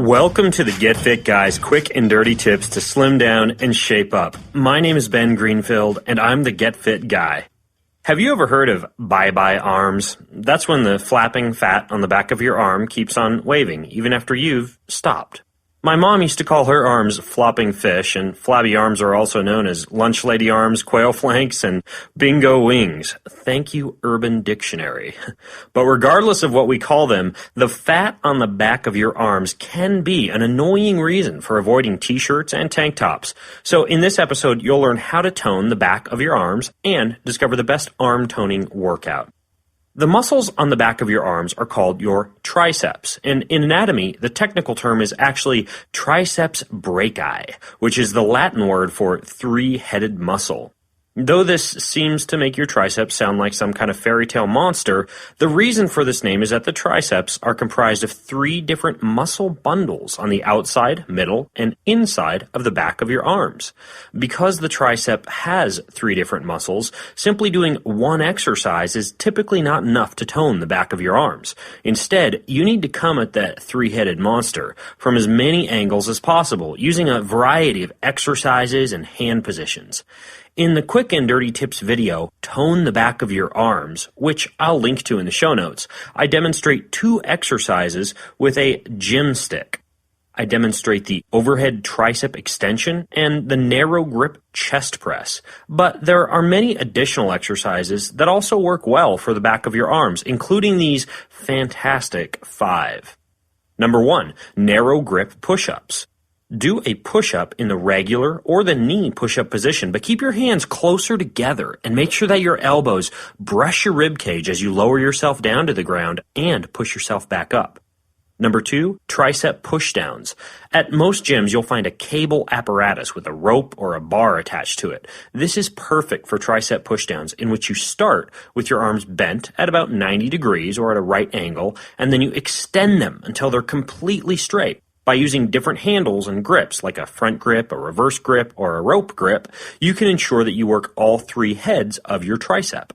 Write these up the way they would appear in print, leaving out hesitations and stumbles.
Welcome to the Get Fit Guy's quick and dirty tips to slim down and shape up. My name is Ben Greenfield, and I'm the Get Fit Guy. Have you ever heard of bye-bye arms? That's when the flapping fat on the back of your arm keeps on waving, even after you've stopped. My mom used to call her arms flopping fish, and flabby arms are also known as lunch lady arms, quail flanks, and bingo wings. Thank you, Urban Dictionary. But regardless of what we call them, the fat on the back of your arms can be an annoying reason for avoiding t-shirts and tank tops. So in this episode, you'll learn how to tone the back of your arms and discover the best arm toning workout. The muscles on the back of your arms are called your triceps, and in anatomy, the technical term is actually triceps brachii, which is the Latin word for three-headed muscle. Though this seems to make your triceps sound like some kind of fairy tale monster, the reason for this name is that the triceps are comprised of three different muscle bundles on the outside, middle, and inside of the back of your arms. Because the tricep has three different muscles, simply doing one exercise is typically not enough to tone the back of your arms. Instead, you need to come at that three-headed monster from as many angles as possible, using a variety of exercises and hand positions. In the Quick and Dirty Tips video, Tone the Back of Your Arms, which I'll link to in the show notes, I demonstrate two exercises with a gym stick. I demonstrate the overhead tricep extension and the narrow grip chest press. But there are many additional exercises that also work well for the back of your arms, including these fantastic 5. Number 1, narrow grip push-ups. Do a push-up in the regular or the knee push-up position, but keep your hands closer together and make sure that your elbows brush your rib cage as you lower yourself down to the ground and push yourself back up. Number 2, tricep pushdowns. At most gyms, you'll find a cable apparatus with a rope or a bar attached to it. This is perfect for tricep pushdowns, in which you start with your arms bent at about 90 degrees or at a right angle, and then you extend them until they're completely straight. By using different handles and grips, like a front grip, a reverse grip, or a rope grip, you can ensure that you work all three heads of your tricep.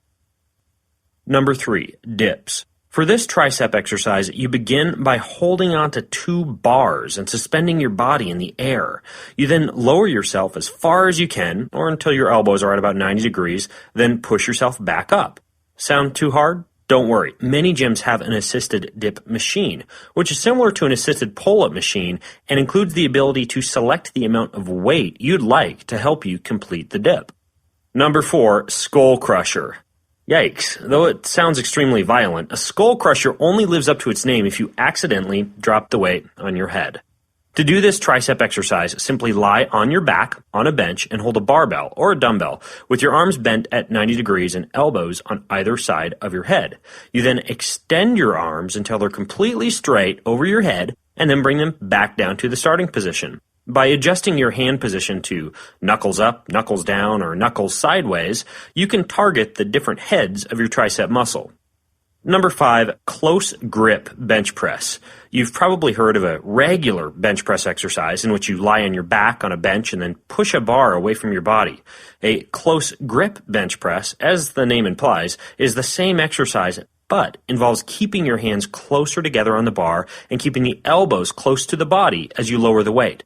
Number 3, dips. For this tricep exercise, you begin by holding onto 2 bars and suspending your body in the air. You then lower yourself as far as you can, or until your elbows are at about 90 degrees, then push yourself back up. Sound too hard? Don't worry, many gyms have an assisted dip machine, which is similar to an assisted pull-up machine and includes the ability to select the amount of weight you'd like to help you complete the dip. Number 4, skull crusher. Yikes, though it sounds extremely violent, a skull crusher only lives up to its name if you accidentally drop the weight on your head. To do this tricep exercise, simply lie on your back on a bench and hold a barbell or a dumbbell with your arms bent at 90 degrees and elbows on either side of your head. You then extend your arms until they're completely straight over your head and then bring them back down to the starting position. By adjusting your hand position to knuckles up, knuckles down, or knuckles sideways, you can target the different heads of your tricep muscle. Number 5, close grip bench press. You've probably heard of a regular bench press exercise in which you lie on your back on a bench and then push a bar away from your body. A close grip bench press, as the name implies, is the same exercise but involves keeping your hands closer together on the bar and keeping the elbows close to the body as you lower the weight.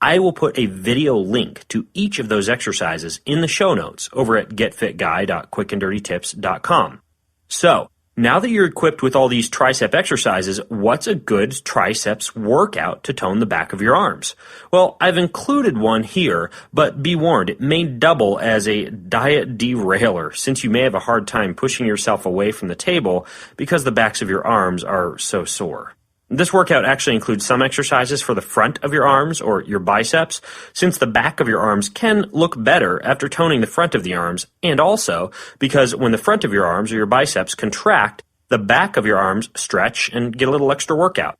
I will put a video link to each of those exercises in the show notes over at getfitguy.quickanddirtytips.com. So, now that you're equipped with all these tricep exercises, what's a good triceps workout to tone the back of your arms? Well, I've included one here, but be warned, it may double as a diet derailer since you may have a hard time pushing yourself away from the table because the backs of your arms are so sore. This workout actually includes some exercises for the front of your arms or your biceps, since the back of your arms can look better after toning the front of the arms, and also because when the front of your arms or your biceps contract, the back of your arms stretch and get a little extra workout.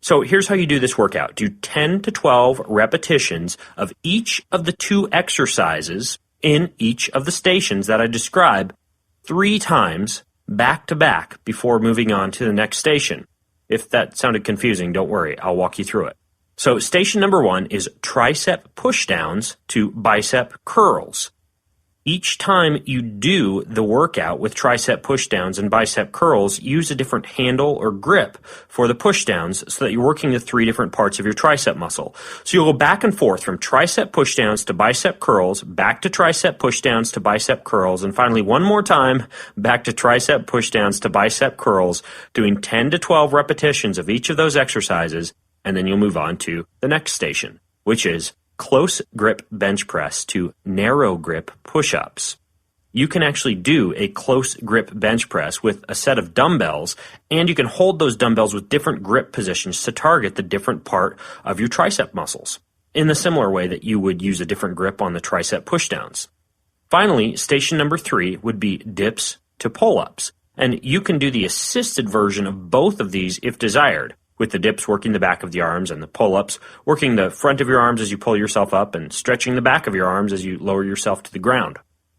So here's how you do this workout. Do 10 to 12 repetitions of each of the 2 exercises in each of the stations that I describe 3 times back to back before moving on to the next station. If that sounded confusing, don't worry, I'll walk you through it. So station number 1 is tricep pushdowns to bicep curls. Each time you do the workout with tricep pushdowns and bicep curls, use a different handle or grip for the pushdowns so that you're working the 3 different parts of your tricep muscle. So you'll go back and forth from tricep pushdowns to bicep curls, back to tricep pushdowns to bicep curls, and finally one more time, back to tricep pushdowns to bicep curls, doing 10 to 12 repetitions of each of those exercises, and then you'll move on to the next station, which is close grip bench press to narrow grip push-ups. You can actually do a close grip bench press with a set of dumbbells, and you can hold those dumbbells with different grip positions to target the different part of your tricep muscles, in the similar way that you would use a different grip on the tricep pushdowns. Finally, station number 3 would be dips to pull-ups, and you can do the assisted version of both of these if desired, with the dips working the back of the arms and the pull-ups working the front of your arms as you pull yourself up and stretching the back of your arms as you lower yourself to the ground.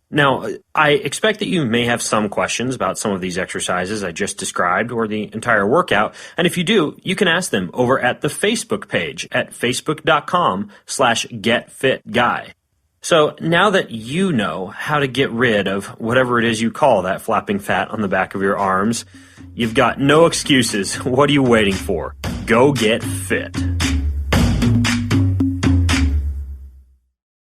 Now, I expect that you may have some questions about some of these exercises I just described or the entire workout, and if you do, you can ask them over at the Facebook page at facebook.com/getfitguy. So now that you know how to get rid of whatever it is you call that flapping fat on the back of your arms, you've got no excuses. What are you waiting for? Go get fit.